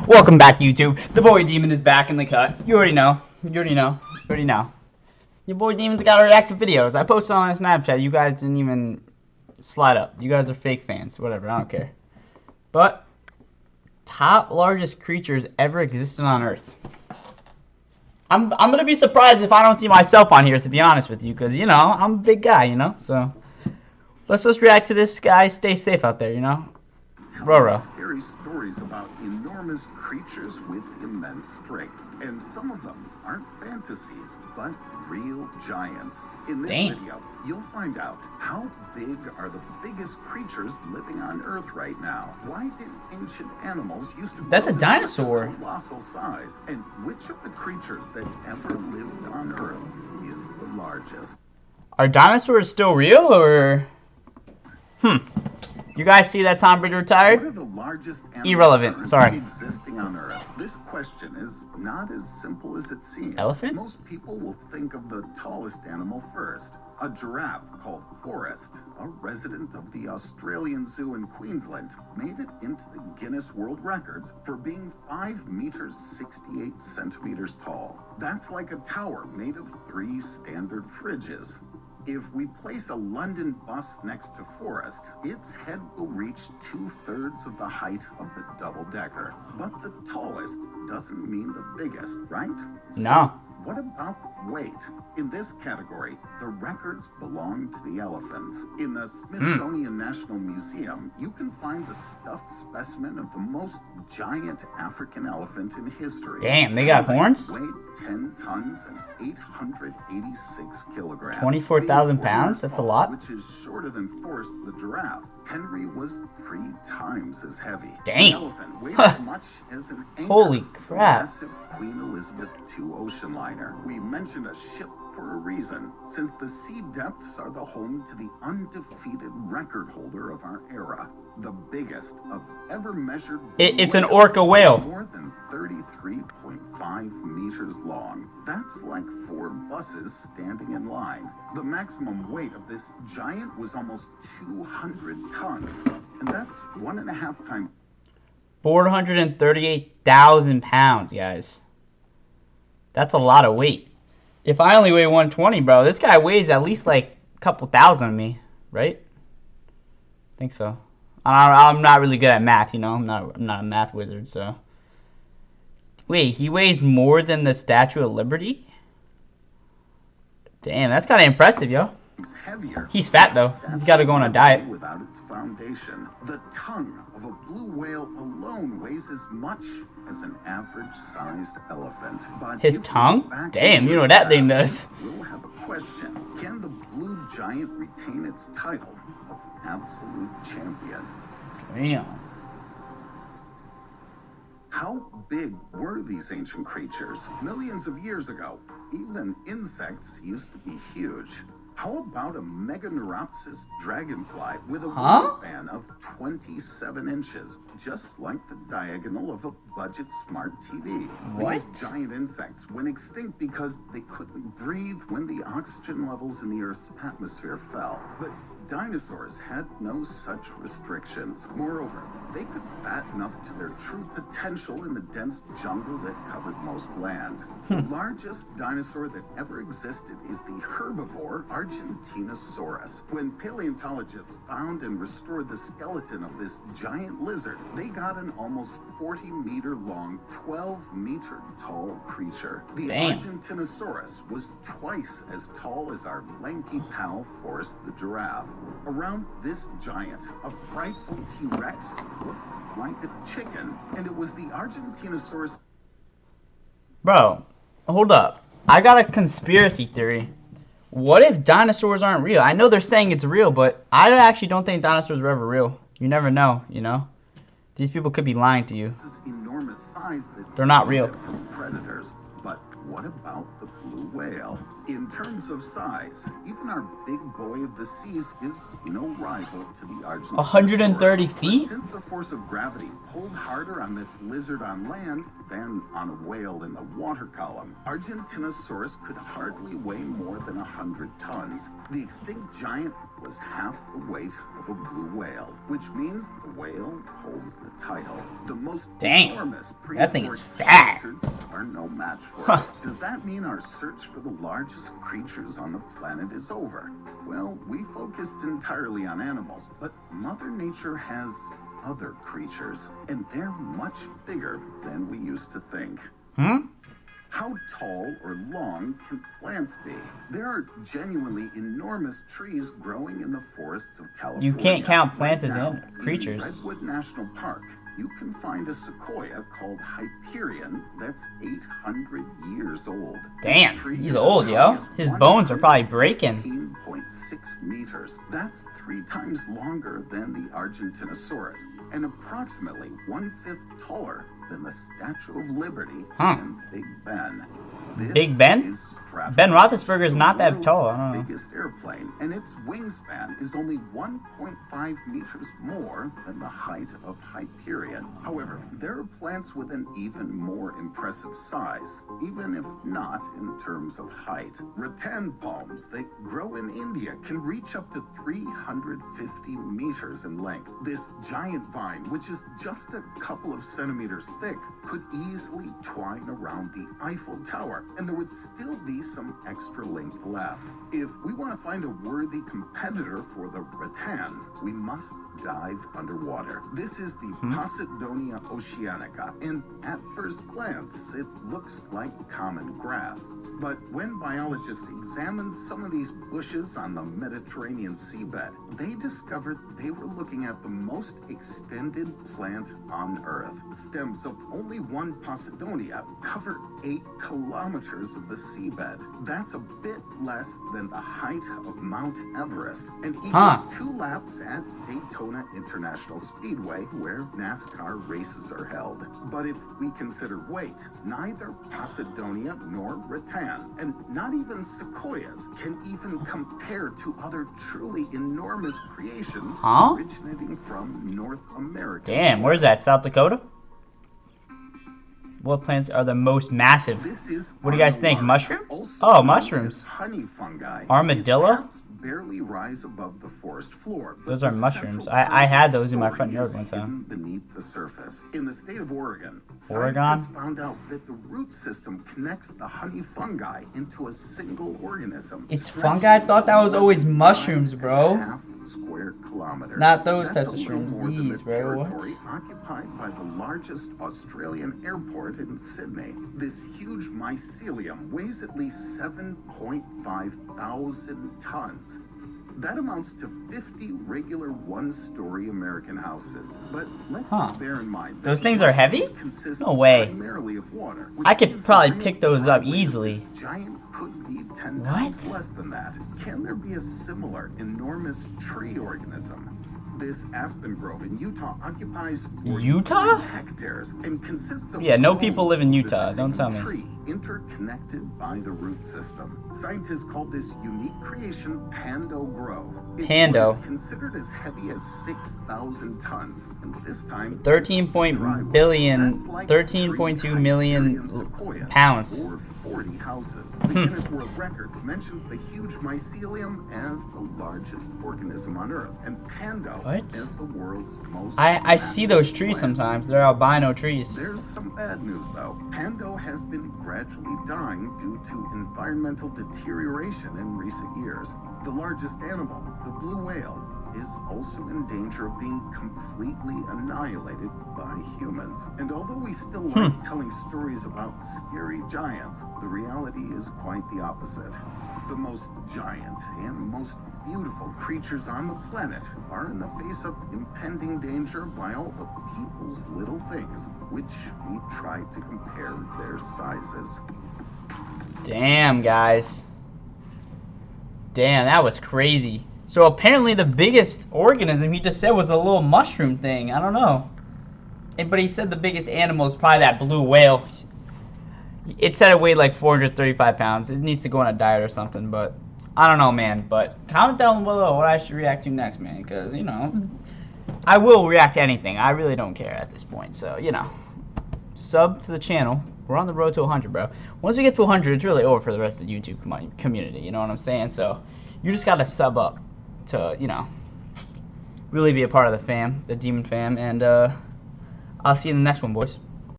Welcome back, YouTube. The boy Demon is back in the cut. You already know. You already know. You already know. Your boy Demon's got reactive videos. I posted on Snapchat. You guys didn't even slide up. You guys are fake fans. Whatever. I don't care. But top largest creatures ever existed on Earth. I'm gonna be surprised if I don't see myself on here, to be honest with you, because you know I'm a big guy, you know. So let's just react to this guy. Stay safe out there, you know. Roro. Scary stories about enormous creatures with immense strength, and some of them aren't fantasies, but real giants. In this video, you'll find out how big are the biggest creatures living on Earth right now. Why did ancient animals used to That's a grow to dinosaur. such a colossal size, and which of the creatures that ever lived on Earth is the largest? Are dinosaurs still real, or You guys see that Tom Brady retired? What are the largest Irrelevant. Sorry. Existing on Earth? This question is not as simple as it seems. Elephant? Most people will think of the tallest animal first. A giraffe called Forrest, a resident of the Australian Zoo in Queensland, made it into the Guinness World Records for being 5 meters 68 centimeters tall. That's like a tower made of 3 standard fridges. If we place a London bus next to Forrest, its head will reach 2/3 of the height of the double-decker. But the tallest doesn't mean the biggest, right? No. What about weight? In this category, the records belong to the elephants. In the Smithsonian National Museum, you can find the stuffed specimen of the most giant African elephant in history. Damn, they got horns? Weighed 10 tons and 886 kilograms. 24,000 pounds? That's a lot. Which is shorter than Forrest the giraffe. Henry was 3 times as heavy. Dang. The elephant weighed as much as an anchor. Holy crap. Massive Queen Elizabeth II ocean liner. We mentioned a ship for a reason, since the sea depths are the home to the undefeated record holder of our era. The biggest of ever measured. It's an orca whale. More than 33.5 meters long. That's like 4 buses standing in line. The maximum weight of this giant was almost 200 tons, and that's 1.5 times. 438,000 pounds, guys. That's a lot of weight. If I only weigh 120, bro, this guy weighs at least like a couple thousand of me, right? I think so. I'm not really good at math, you know. I'm not a math wizard, so. Wait, he weighs more than the Statue of Liberty? Damn, that's kind of impressive, yo. Heavier. He's fat though. He's got to go on a diet. Without its foundation, the tongue of a blue whale alone weighs as much as an average-sized elephant. But his tongue? Damn, you know what that thing does. We'll have a question. Can the blue giant retain its title of absolute champion? Damn. How big were these ancient creatures? Millions of years ago, even insects used to be huge. How about a Meganeuropsis dragonfly with a wingspan of 27 inches, just like the diagonal of a budget smart TV? What? These giant insects went extinct because they couldn't breathe when the oxygen levels in the Earth's atmosphere fell. But dinosaurs had no such restrictions. Moreover, they could fatten up to their true potential in the dense jungle that covered most land. The largest dinosaur that ever existed is the herbivore Argentinosaurus. When paleontologists found and restored the skeleton of this giant lizard, they got an almost 40-meter-long, 12-meter-tall creature. The Argentinosaurus was twice as tall as our lanky pal Forrest the giraffe. Around this giant, a frightful T-Rex looked like a chicken, and it was the Argentinosaurus. Bro, hold up. I got a conspiracy theory. What if dinosaurs aren't real? I know they're saying it's real, but I actually don't think dinosaurs were ever real. You never know, you know? These people could be lying to you. Enormous size that they're not real. From predators. But what about the blue whale? In terms of size, even our big boy of the seas is no rival to the Argentinosaurus. 130 feet? But since the force of gravity pulled harder on this lizard on land than on a whale in the water column, Argentinosaurus could hardly weigh more than 100 tons. The extinct giant was half the weight of a blue whale, which means the whale holds the title. The most enormous that thing prehistoric is sea fat. lizards are no match for it. Does that mean our search for the largest creatures on the planet is over? Well, we focused entirely on animals, but Mother Nature has other creatures, and they're much bigger than we used to think. How tall or long can plants be? There are genuinely enormous trees growing in the forests of California. You can't count plants Right as now, in creatures. In Redwood National Park, you can find a sequoia called Hyperion that's 800 years old. Damn, This tree he's is old, as yo. high as His bones are probably breaking. 115.6 meters. That's 3 times longer than the Argentinosaurus, and approximately 1/5 taller than the Statue of Liberty and Big Ben. This Big Ben? is Ben Roethlisberger is not that the tall. world's I don't know. biggest airplane, and its wingspan is only 1.5 meters more than the height of Hyperion. However, there are plants with an even more impressive size, even if not in terms of height. Rattan palms that grow in India can reach up to 350 meters in length. This giant vine, which is just a couple of centimeters thick, could easily twine around the Eiffel Tower, and there would still be some extra length left. If we want to find a worthy competitor for the rattan, we must dive underwater. This is the Posidonia oceanica, and at first glance, it looks like common grass. But when biologists examined some of these bushes on the Mediterranean seabed, they discovered they were looking at the most extended plant on Earth. Stems of only one Posidonia cover 8 kilometers of the seabed. That's a bit less than the height of Mount Everest, and equals 2 laps at Daytona International Speedway, where NASCAR races are held. But if we consider weight, neither Posidonia nor rattan, and not even sequoias, can even compare to other truly enormous creations originating from North America. Damn, where's that? South Dakota? What plants are the most massive? This is What do you guys think? armillaria, Mushrooms? also Oh, known mushrooms. as honey fungi. Armadillo? Its caps barely rise above the forest floor. but Those are the mushrooms. central I had part of those in my front story yard is one time. hidden beneath the surface. In the state of Oregon, Oregon? scientists found out that the root system connects the honey fungi into a single organism. It's fungi? I thought that was always mushrooms, bro. 1.5 square kilometers. Not those That's types of a little shrooms. more than These, the bro. What? territory occupied by the largest Australian airport in Sydney. This huge mycelium weighs at least 7.5 thousand tons. That amounts to 50 regular one-story American houses. But let's bear in mind that Those things are heavy? mushrooms consist No way. primarily of water, which I could means the probably real pick those body up weight of easily. this giant could be 10 What? times less than that. Can there be a similar enormous tree organism? This aspen grove in Utah occupies 40 Utah? hectares and consists of Yeah, no people clones live in of the Utah, don't same tell me. tree interconnected by the root system. Scientists call this unique creation Pando Grove. Its Pando. wood is considered as heavy as 6,000 tons, and this time 13.2 million pounds. or 40 houses. The Guinness World Records mentions the huge mycelium as the largest organism on Earth, and Pando What? as the world's most I see those trees plant. sometimes. They're albino trees. There's some bad news though. Pando has been gradually dying due to environmental deterioration in recent years. The largest animal, the blue whale, is also in danger of being completely annihilated by humans. And although we still like telling stories about scary giants, the reality is quite the opposite. The most giant and most beautiful creatures on the planet are in the face of impending danger by all the people's little things, which we try to compare their sizes. Damn, guys. Damn, that was crazy. So apparently the biggest organism he just said was a little mushroom thing. I don't know. But he said the biggest animal is probably that blue whale. It said it weighed like 435 pounds. It needs to go on a diet or something, but I don't know, man. But comment down below what I should react to next, man, because, you know, I will react to anything. I really don't care at this point, so, you know. Sub to the channel. We're on the road to 100, bro. Once we get to 100, it's really over for the rest of the YouTube community, you know what I'm saying? So you just got to sub up. to, you know, really be a part of the fam, the Demon fam, and I'll see you in the next one, boys.